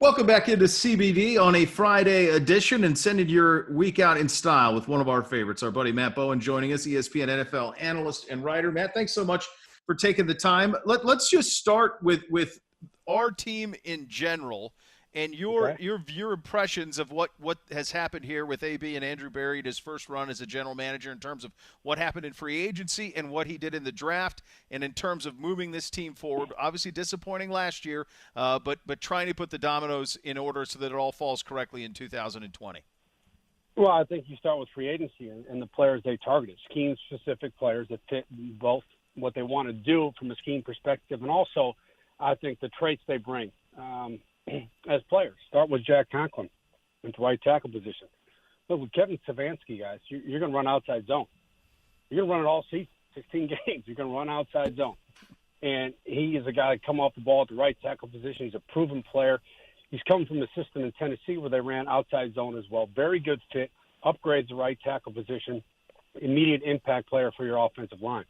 Welcome back into CBD on a Friday edition and sending your week out in style with one of our favorites, our buddy Matt Bowen joining us, ESPN NFL analyst and writer. Matt, thanks so much for taking the time. Let's just start with our team in general and your impressions of what has happened here with AB and Andrew Berry in his first run as a general manager in terms of what happened in free agency and what he did in the draft and in terms of moving this team forward. Obviously disappointing last year, but trying to put the dominoes in order so that it all falls correctly in 2020. Well, I think you start with free agency and the players they targeted, scheme-specific players that fit both what they want to do from a scheme perspective and also I think the traits they bring as players. Start with Jack Conklin into right tackle position. Look, with Kevin Stefanski, guys, you're going to run outside zone. You're going to run it all season, 16 games. You're going to run outside zone. And he is a guy that come off the ball at the right tackle position. He's a proven player. He's coming from the system in Tennessee where they ran outside zone as well. Very good fit, upgrades the right tackle position, immediate impact player for your offensive line.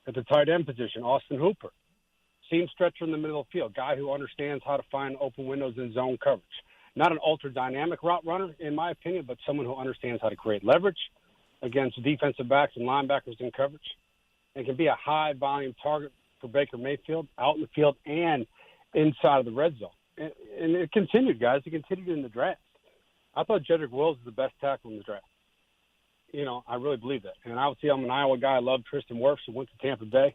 At the tight end position, Austin Hooper. Seam stretcher in the middle of the field, guy who understands how to find open windows in zone coverage. Not an ultra-dynamic route runner, in my opinion, but someone who understands how to create leverage against defensive backs and linebackers in coverage. And can be a high-volume target for Baker Mayfield out in the field and inside of the red zone. And it continued, guys. It continued in the draft. I thought Jedrick Wills was the best tackle in the draft. I really believe that. And obviously, I'm an Iowa guy. I love Tristan Wirfs, who went to Tampa Bay.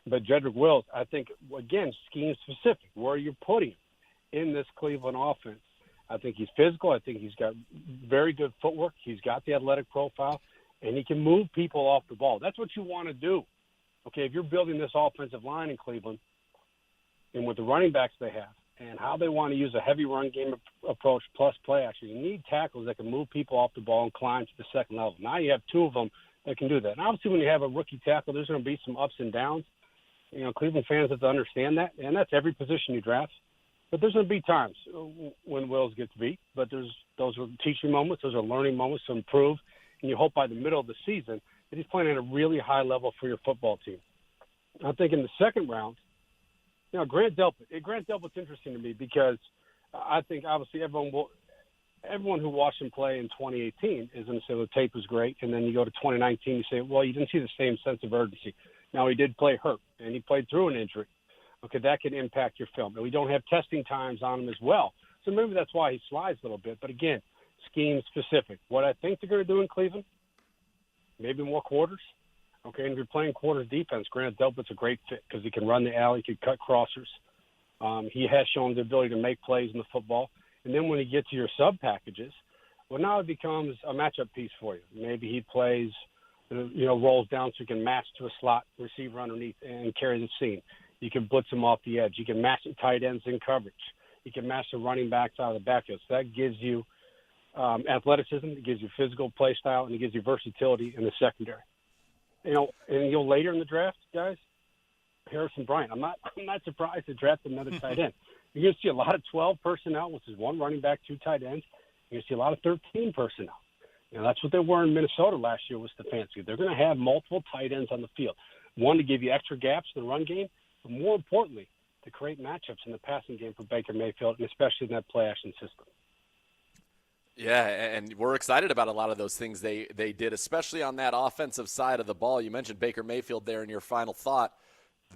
But Jedrick Wills, I think, again, scheme-specific, where you're putting him in this Cleveland offense. I think he's physical. I think he's got very good footwork. He's got the athletic profile, and he can move people off the ball. That's what you want to do. Okay, if you're building this offensive line in Cleveland and with the running backs they have and how they want to use a heavy run game approach plus play action, you need tackles that can move people off the ball and climb to the second level. Now you have two of them that can do that. And obviously when you have a rookie tackle, there's going to be some ups and downs. Cleveland fans have to understand that, and that's every position you draft. But there's going to be times when Wills gets beat, but those are teaching moments, those are learning moments to improve, and you hope by the middle of the season that he's playing at a really high level for your football team. I think in the second round, Grant Delpit. Grant Delpit's interesting to me because I think obviously everyone who watched him play in 2018 is going to say the tape was great, and then you go to 2019, you say, well, you didn't see the same sense of urgency. Now, he did play hurt, and he played through an injury. Okay, that can impact your film. And we don't have testing times on him as well. So maybe that's why he slides a little bit. But, again, scheme-specific. What I think they're going to do in Cleveland, maybe more quarters. Okay, and if you're playing quarters defense, Grant Delpit's a great fit because he can run the alley, he can cut crossers. He has shown the ability to make plays in the football. And then when you get to your sub-packages, well, now it becomes a matchup piece for you. Maybe he plays – rolls down so you can match to a slot receiver underneath and carry the seam. You can blitz them off the edge. You can match the tight ends in coverage. You can match the running backs out of the backfield. So that gives you athleticism, it gives you physical play style, and it gives you versatility in the secondary. And later in the draft, guys, Harrison Bryant. I'm not surprised to draft another tight end. You're going to see a lot of 12 personnel, which is one running back, two tight ends. You're going to see a lot of 13 personnel. That's what they were in Minnesota last year with Stefanski. They're going to have multiple tight ends on the field. One, to give you extra gaps in the run game, but more importantly, to create matchups in the passing game for Baker Mayfield, and especially in that play-action system. Yeah, and we're excited about a lot of those things they did, especially on that offensive side of the ball. You mentioned Baker Mayfield there in your final thought.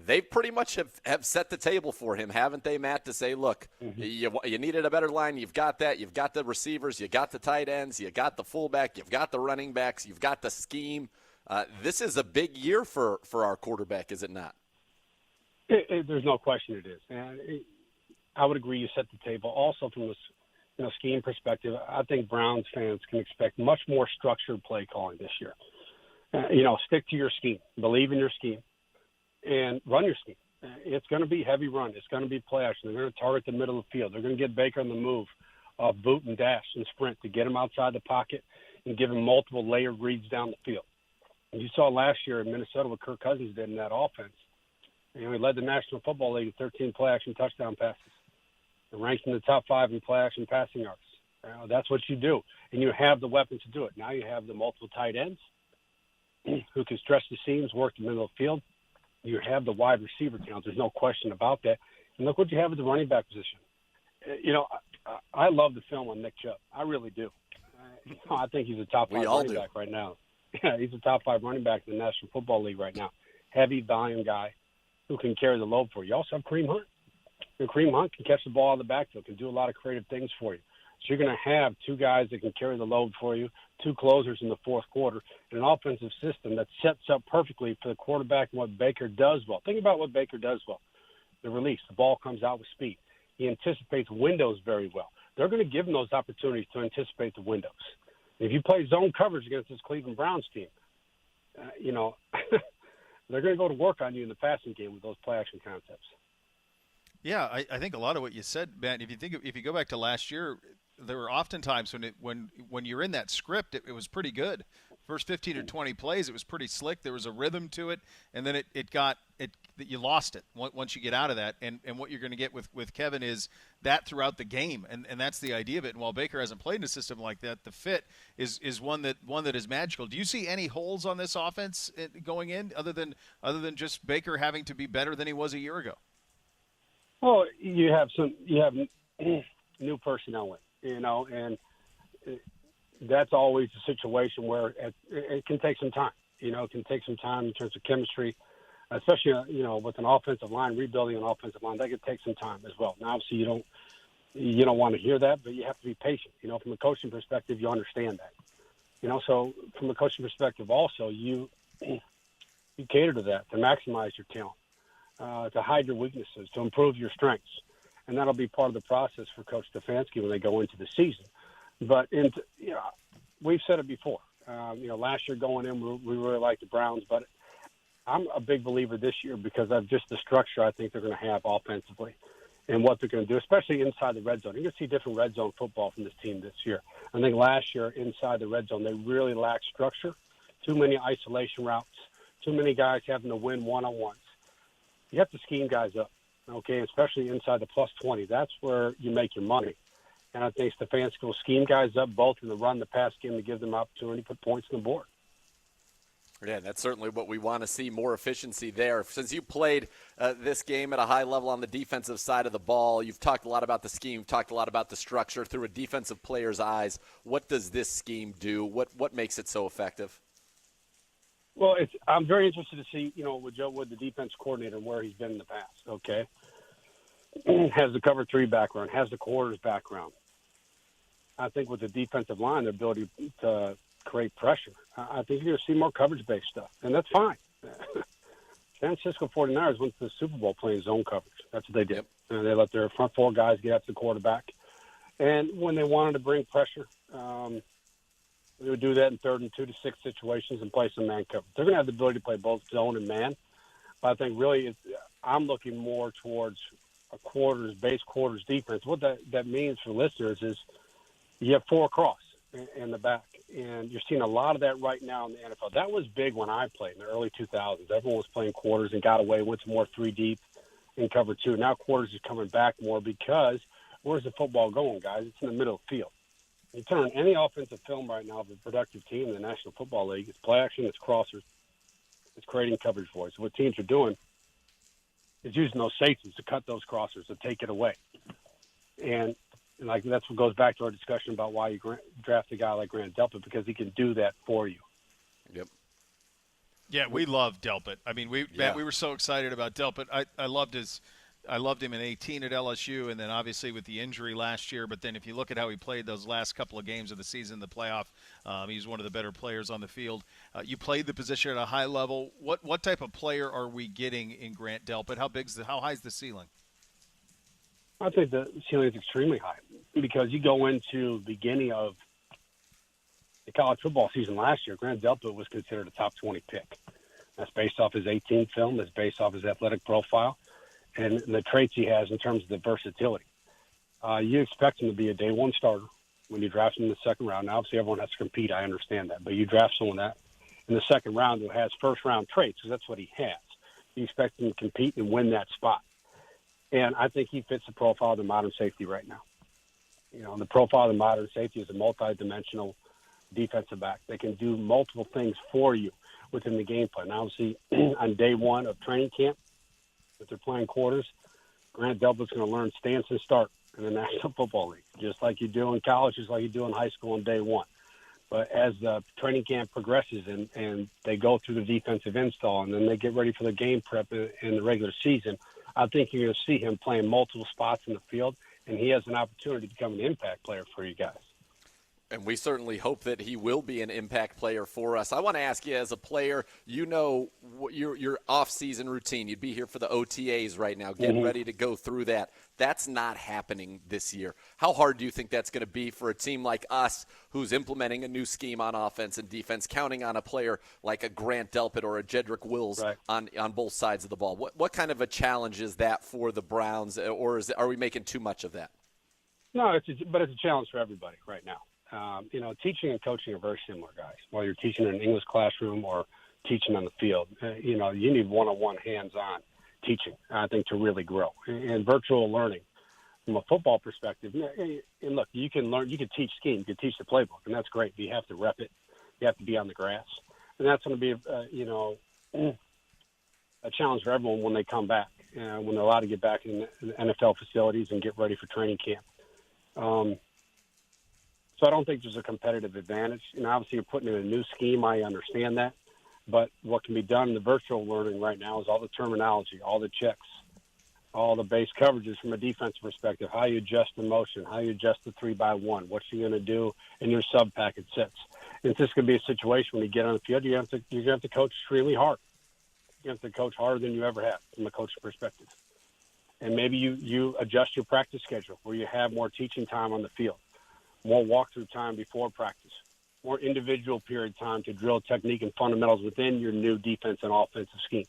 They pretty much have set the table for him, haven't they, Matt, to say, look, you needed a better line. You've got that. You've got the receivers. You got the tight ends. You got the fullback. You've got the running backs. You've got the scheme. This is a big year for our quarterback, is it not? There's no question it is. And I would agree you set the table. Also from a scheme perspective, I think Browns fans can expect much more structured play calling this year. Stick to your scheme. Believe in your scheme. And run your scheme. It's going to be heavy run. It's going to be play action. They're going to target the middle of the field. They're going to get Baker on the move, boot and dash and sprint to get him outside the pocket and give him multiple layered reads down the field. And you saw last year in Minnesota what Kirk Cousins did in that offense. He led the National Football League in 13 play-action touchdown passes. And ranked in the top 5 in play-action passing yards. That's what you do. And you have the weapons to do it. Now you have the multiple tight ends who can stretch the seams, work the middle of the field. You have the wide receiver count. There's no question about that. And look what you have at the running back position. I love the film on Nick Chubb. I really do. I think he's a top 5 running back right now. Yeah, he's a top 5 running back in the National Football League right now. Heavy volume guy who can carry the load for you. You also have Kareem Hunt. And Kareem Hunt can catch the ball out of the backfield, can do a lot of creative things for you. So you're going to have 2 guys that can carry the load for you, 2 closers in the fourth quarter, and an offensive system that sets up perfectly for the quarterback and what Baker does well. Think about what Baker does well. The release. The ball comes out with speed. He anticipates windows very well. They're going to give him those opportunities to anticipate the windows. If you play zone coverage against this Cleveland Browns team, they're going to go to work on you in the passing game with those play-action concepts. Yeah, I think a lot of what you said, Matt. If you go back to last year, there were often times when you're in that script, it was pretty good. First 15 or 20 plays, it was pretty slick. There was a rhythm to it, and then you lost it once you get out of that. And what you're going to get with Kevin is that throughout the game, and that's the idea of it. And while Baker hasn't played in a system like that, the fit is one that is magical. Do you see any holes on this offense going in other than just Baker having to be better than he was a year ago? Well, you have new personnel and that's always a situation where it can take some time. It can take some time in terms of chemistry, especially with an offensive line, rebuilding an offensive line. That could take some time as well. Now, obviously, you don't want to hear that, but you have to be patient. From a coaching perspective, you understand that. So from a coaching perspective, also you cater to that to maximize your talent, to hide your weaknesses, to improve your strengths, and that'll be part of the process for Coach Stefanski when they go into the season. But we've said it before. Last year going in, we really liked the Browns, but I'm a big believer this year because of just the structure I think they're going to have offensively and what they're going to do, especially inside the red zone. You're going to see different red zone football from this team this year. I think last year inside the red zone, they really lacked structure, too many isolation routes, too many guys having to win one-on-ones. You have to scheme guys up, okay, especially inside the plus 20. That's where you make your money. And I think Stefanski will scheme guys up both in the run, the pass game to give them opportunity to put points on the board. Yeah, that's certainly what we want to see, more efficiency there. Since you played this game at a high level on the defensive side of the ball, you've talked a lot about the scheme, you've talked a lot about the structure through a defensive player's eyes. What does this scheme do? What makes it so effective? Well, I'm very interested to see, with Joe Wood, the defense coordinator, where he's been in the past, okay? Has the cover 3 background, has the quarters background. I think with the defensive line, their ability to create pressure, I think you're going to see more coverage-based stuff, and that's fine. San Francisco 49ers went to the Super Bowl playing zone coverage. That's what they did. Yep. And they let their front 4 guys get after the quarterback. And when they wanted to bring pressure, they would do that in 3rd and 2 to 6 situations and play some man coverage. They're going to have the ability to play both zone and man. But I think really I'm looking more towards a base quarters defense. What that means for listeners is you have 4 across in the back, and you're seeing a lot of that right now in the NFL. That was big when I played in the early 2000s. Everyone was playing quarters and got away, went to more 3 deep in cover 2. Now quarters is coming back more because where's the football going, guys? It's in the middle of the field. You turn any offensive film right now of a productive team in the National Football League, it's play action, it's crossers, it's creating coverage for it. So what teams are doing is using those safeties to cut those crossers, to take it away. And like that's what goes back to our discussion about why you draft a guy like Grant Delpit, because he can do that for you. Yep. Yeah, we love Delpit. I mean, Matt, we were so excited about Delpit. I loved him in 18 at LSU, and then obviously with the injury last year. But then if you look at how he played those last couple of games of the season, the playoff, he's one of the better players on the field. You played the position at a high level. What type of player are we getting in Grant Delpit? How high is the ceiling? I think the ceiling is extremely high because you go into the beginning of the college football season last year, Grant Delpit was considered a top 20 pick. That's based off his 18 film. That's based off his athletic profile and the traits he has in terms of the versatility. You expect him to be a day one starter when you draft him in the second round. Now, obviously, everyone has to compete. I understand that. But you draft someone that in the second round who has first-round traits, because that's what he has. You expect him to compete and win that spot. And I think he fits the profile of the modern safety right now. The profile of the modern safety is a multi-dimensional defensive back. They can do multiple things for you within the game plan. Obviously, on day one of training camp, if they're playing quarters, Grant Delpit's going to learn stance and start in the National Football League, just like you do in college, just like you do in high school on day one. But as the training camp progresses and they go through the defensive install and then they get ready for the game prep in the regular season, I think you're going to see him playing multiple spots in the field, and he has an opportunity to become an impact player for you guys. And we certainly hope that he will be an impact player for us. I want to ask you, as a player, you know your off-season routine. You'd be here for the OTAs right now, getting ready to go through that. That's not happening this year. How hard do you think that's going to be for a team like us who's implementing a new scheme on offense and defense, counting on a player like a Grant Delpit or a Jedrick Wills on both sides of the ball? What kind of a challenge is that for the Browns, or are we making too much of that? No, but it's a challenge for everybody right now. Teaching and coaching are very similar, guys. While you're teaching in an English classroom or teaching on the field, you need one-on-one, hands-on teaching, I think, to really grow. And virtual learning, from a football perspective, and look, you can teach scheme, you can teach the playbook, and that's great. But you have to rep it. You have to be on the grass. And that's going to be, a challenge for everyone when they come back, when they're allowed to get back in the NFL facilities and get ready for training camp. So I don't think there's a competitive advantage. Obviously you're putting in a new scheme. I understand that. But what can be done in the virtual learning right now is all the terminology, all the checks, all the base coverages from a defensive perspective, how you adjust the motion, how you adjust the 3-by-1, what you're going to do in your sub-package sets. It's just going to be a situation when you get on the field, you're going to have to coach extremely hard. You have to coach harder than you ever have from a coaching perspective. And maybe you adjust your practice schedule where you have more teaching time on the field, more walkthrough time before practice, more individual period time to drill technique and fundamentals within your new defense and offensive schemes.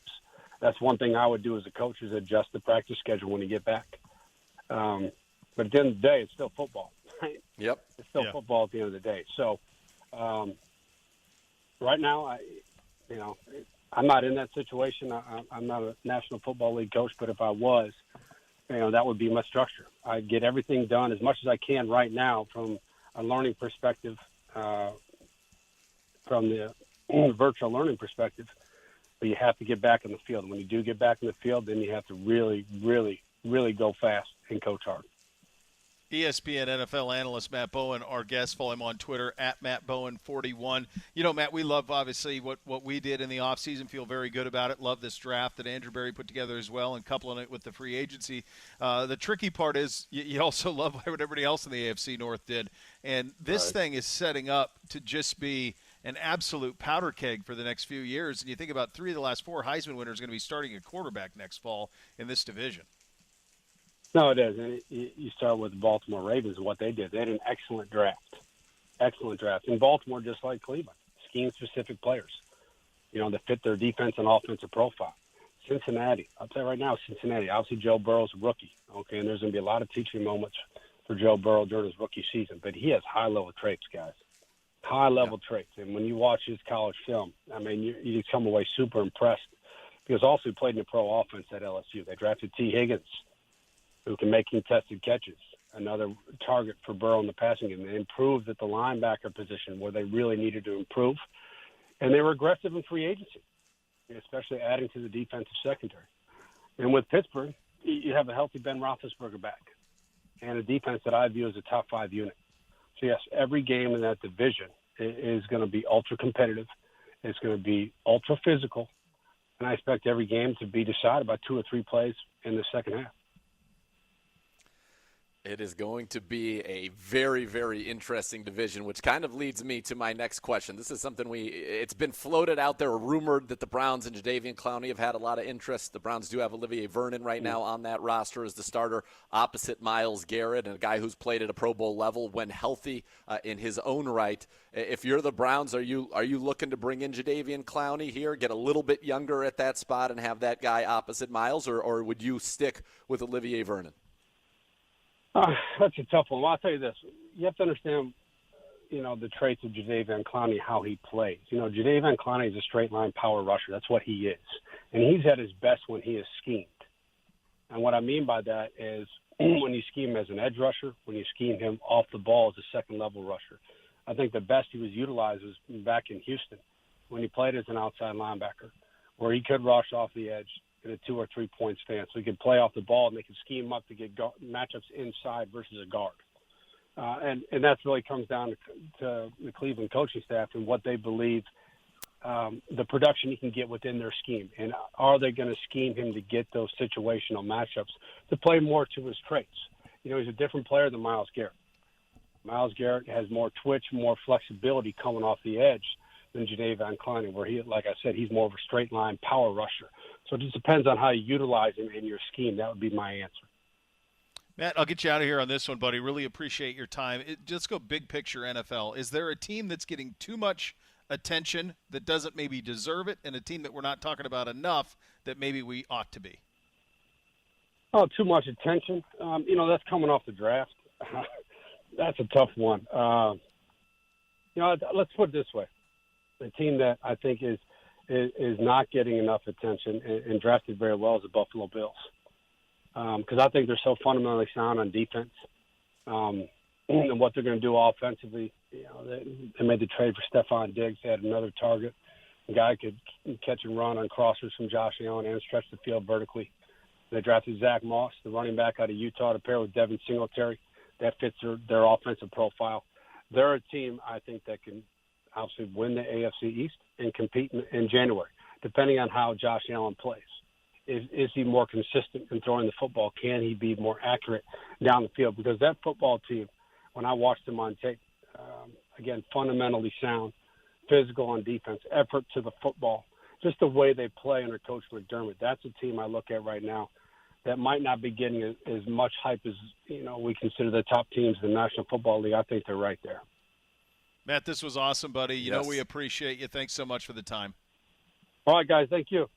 That's one thing I would do as a coach, is adjust the practice schedule when you get back. But at the end of the day, it's still football, right? Yep. It's still football at the end of the day. So right now, I'm not in that situation. I'm not a National Football League coach, but if I was, that would be my structure. I'd get everything done as much as I can right now from a learning perspective, from the virtual learning perspective, but you have to get back in the field. When you do get back in the field, then you have to really, really, really go fast and coach hard. ESPN NFL analyst Matt Bowen, our guest. Follow him on Twitter at MattBowen41. Matt, we love, obviously, what we did in the offseason. Feel very good about it. Love this draft that Andrew Berry put together as well, and coupling it with the free agency. The tricky part is you also love what everybody else in the AFC North did. And this thing is setting up to just be an absolute powder keg for the next few years. And you think about 3 of the last 4 Heisman winners going to be starting at quarterback next fall in this division. No, it is. And you start with the Baltimore Ravens and what they did. They had an excellent draft. Excellent draft. In Baltimore, just like Cleveland, scheme-specific players, that fit their defense and offensive profile. Cincinnati, I'll tell you right now, Cincinnati, obviously Joe Burrow's a rookie, okay, and there's going to be a lot of teaching moments for Joe Burrow during his rookie season, but he has high-level traits, guys. High-level traits. And when you watch his college film, you come away super impressed, because also he played in a pro offense at LSU. They drafted T. Higgins, who can make contested catches, another target for Burrow in the passing game. They improved at the linebacker position where they really needed to improve. And they were aggressive in free agency, especially adding to the defensive secondary. And with Pittsburgh, you have a healthy Ben Roethlisberger back and a defense that I view as a top 5 unit. So, yes, every game in that division is going to be ultra-competitive. It's going to be ultra-physical. And I expect every game to be decided by 2 or 3 plays in the second half. It is going to be a very, very interesting division, which kind of leads me to my next question. This is something it's been floated out there, rumored that the Browns and Jadeveon Clowney have had a lot of interest. The Browns do have Olivier Vernon right now on that roster as the starter opposite Myles Garrett, and a guy who's played at a Pro Bowl level when healthy in his own right. If you're the Browns, are you looking to bring in Jadeveon Clowney here, get a little bit younger at that spot and have that guy opposite Myles, or would you stick with Olivier Vernon? That's a tough one. Well, I'll tell you this. You have to understand, the traits of Jadeveon Clowney, how he plays. Jadeveon Clowney is a straight-line power rusher. That's what he is. And he's at his best when he is schemed. And what I mean by that is when you scheme him as an edge rusher, when you scheme him off the ball as a second-level rusher. I think the best he was utilized was back in Houston when he played as an outside linebacker, where he could rush off the edge in a 2 or 3 point stance. We can play off the ball and they can scheme up to get matchups inside versus a guard. And that really comes down to the Cleveland coaching staff and what they believe the production he can get within their scheme. And are they going to scheme him to get those situational matchups to play more to his traits? You know, he's a different player than Myles Garrett. Myles Garrett has more twitch, more flexibility coming off the edge than Janae Van Kleinen, where he, like I said, he's more of a straight line power rusher. So it just depends on how you utilize him in your scheme. That would be my answer. Matt, I'll get you out of here on this one, buddy. Really appreciate your time. Let's go big picture NFL. Is there a team that's getting too much attention that doesn't maybe deserve it, and a team that we're not talking about enough that maybe we ought to be? Oh, too much attention. You know, that's coming off the draft. That's a tough one. You know, let's put it this way. The team that I think is not getting enough attention and drafted very well is the Buffalo Bills. Because I think they're so fundamentally sound on defense and what they're going to do offensively. You know, they made the trade for Stephon Diggs. They had another target. A guy could catch and run on crossers from Josh Allen and stretch the field vertically. They drafted Zach Moss, the running back out of Utah, to pair with Devin Singletary. That fits their offensive profile. They're a team, I think, that can obviously win the AFC East and compete in January, depending on how Josh Allen plays. Is he more consistent in throwing the football? Can he be more accurate down the field? Because that football team, when I watched them on tape, again, fundamentally sound, physical on defense, effort to the football, just the way they play under Coach McDermott. That's a team I look at right now that might not be getting as much hype as, you know, we consider the top teams in the National Football League. I think they're right there. Matt, this was awesome, buddy. You Yes. know we appreciate you. Thanks so much for the time. All right, guys. Thank you.